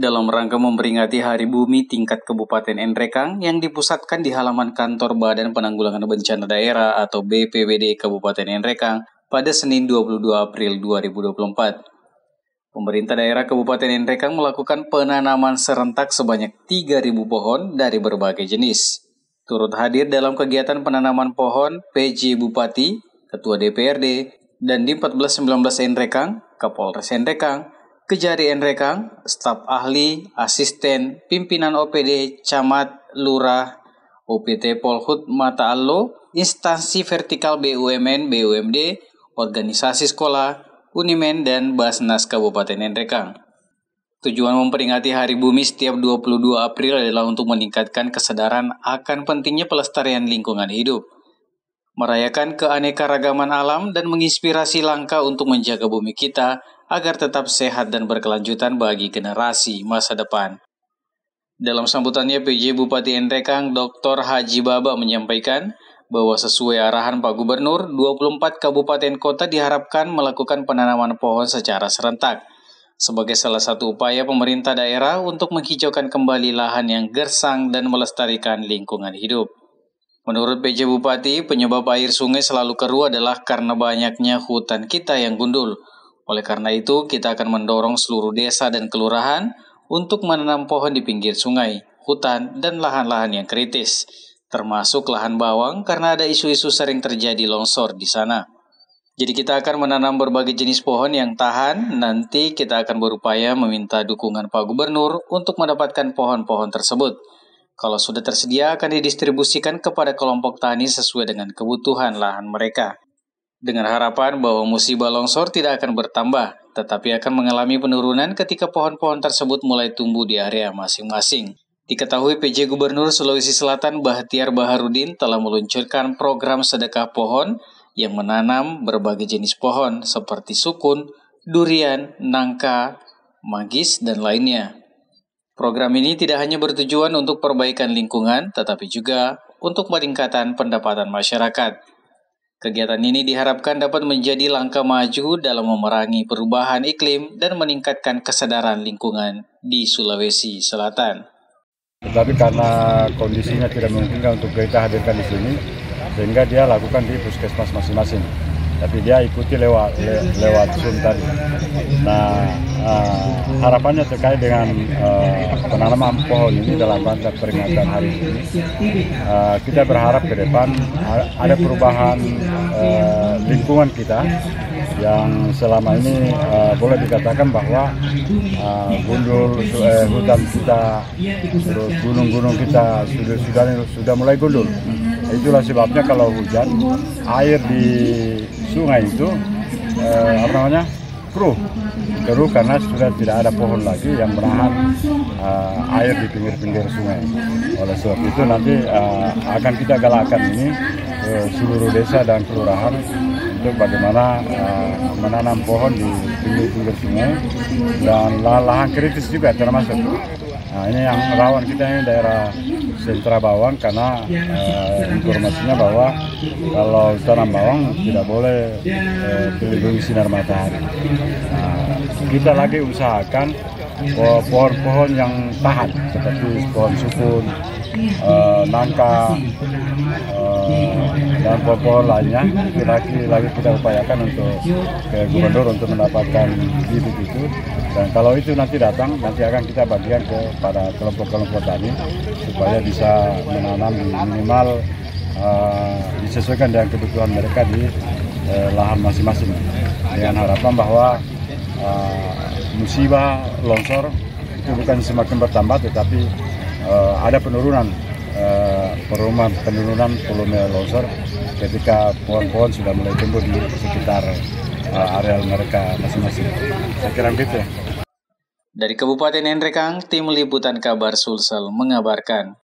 dalam rangka memperingati Hari Bumi tingkat Kabupaten Nrekang yang dipusatkan di halaman kantor Badan Penanggulangan Bencana Daerah atau BPBD Kabupaten Nrekang pada Senin 22 April 2024. Pemerintah daerah Kabupaten Nrekang melakukan penanaman serentak sebanyak 3.000 pohon dari berbagai jenis. Turut hadir dalam kegiatan penanaman pohon PJ Bupati, Ketua DPRD, dan di 1419 Nrekang, Kapolres Nrekang, Kejari Nrekang, staf ahli, asisten, pimpinan OPD, camat, lurah, OPT Polhut Mata Allo, instansi vertikal BUMN, BUMD, organisasi sekolah, Unimen, dan Basnas Kabupaten Nrekang. Tujuan memperingati Hari Bumi setiap 22 April adalah untuk meningkatkan kesadaran akan pentingnya pelestarian lingkungan hidup, merayakan keanekaragaman alam, dan menginspirasi langkah untuk menjaga bumi kita agar tetap sehat dan berkelanjutan bagi generasi masa depan. Dalam sambutannya, PJ Bupati Nrekang Dr. Haji Baba menyampaikan bahwa sesuai arahan Pak Gubernur, 24 kabupaten kota diharapkan melakukan penanaman pohon secara serentak sebagai salah satu upaya pemerintah daerah untuk menghijaukan kembali lahan yang gersang dan melestarikan lingkungan hidup. Menurut PJ Bupati, penyebab air sungai selalu keruh adalah karena banyaknya hutan kita yang gundul. Oleh karena itu, kita akan mendorong seluruh desa dan kelurahan untuk menanam pohon di pinggir sungai, hutan, dan lahan-lahan yang kritis, termasuk lahan bawang karena ada isu-isu sering terjadi longsor di sana. Jadi kita akan menanam berbagai jenis pohon yang tahan. Nanti kita akan berupaya meminta dukungan Pak Gubernur untuk mendapatkan pohon-pohon tersebut. Kalau sudah tersedia akan didistribusikan kepada kelompok tani sesuai dengan kebutuhan lahan mereka. Dengan harapan bahwa musibah longsor tidak akan bertambah, tetapi akan mengalami penurunan ketika pohon-pohon tersebut mulai tumbuh di area masing-masing. Diketahui PJ Gubernur Sulawesi Selatan Bahtiar Baharudin telah meluncurkan program sedekah pohon yang menanam berbagai jenis pohon seperti sukun, durian, nangka, manggis, dan lainnya. Program ini tidak hanya bertujuan untuk perbaikan lingkungan, tetapi juga untuk peningkatan pendapatan masyarakat. Kegiatan ini diharapkan dapat menjadi langkah maju dalam memerangi perubahan iklim dan meningkatkan kesadaran lingkungan di Sulawesi Selatan. Tetapi karena kondisinya tidak memungkinkan untuk kita hadirkan di sini, sehingga dia lakukan di puskesmas masing-masing. Tapi dia ikuti lewat Zoom tadi. Nah, harapannya terkait dengan penanaman pohon ini dalam rangka peringatan hari ini, kita berharap ke depan ada perubahan lingkungan kita yang selama ini boleh dikatakan bahwa hutan kita, terus gunung-gunung kita sudah mulai gundul. Itulah sebabnya kalau hujan, air di sungai itu keruh karena sudah tidak ada pohon lagi yang menahan air di pinggir-pinggir sungai. Oleh sebab itu nanti akan kita galakkan ini seluruh desa dan kelurahan untuk bagaimana menanam pohon di pinggir-pinggir sungai dan lahan kritis juga termasuk. Nah, ini yang rawan kita ini daerah sentra bawang karena informasinya bahwa kalau tanam bawang tidak boleh dilindungi sinar matahari. Nah, kita lagi usahakan pohon-pohon yang tahan seperti pohon sukun, nangka, dan pohon-pohon lainnya lagi kita upayakan untuk ke gubernur untuk mendapatkan bibit itu. Dan kalau itu nanti datang, nanti akan kita bagikan kepada kelompok-kelompok tani supaya bisa menanam minimal disesuaikan dengan kebutuhan mereka di lahan masing-masing. Dengan harapan bahwa musibah longsor itu bukan semakin bertambah, tetapi ada penurunan volume longsor ketika pohon-pohon sudah mulai tumbuh di sekitar areal mereka masing-masing. Saya kira begitu ya. Dari Kabupaten Nrekang, Tim Liputan Kabar Sulsel mengabarkan.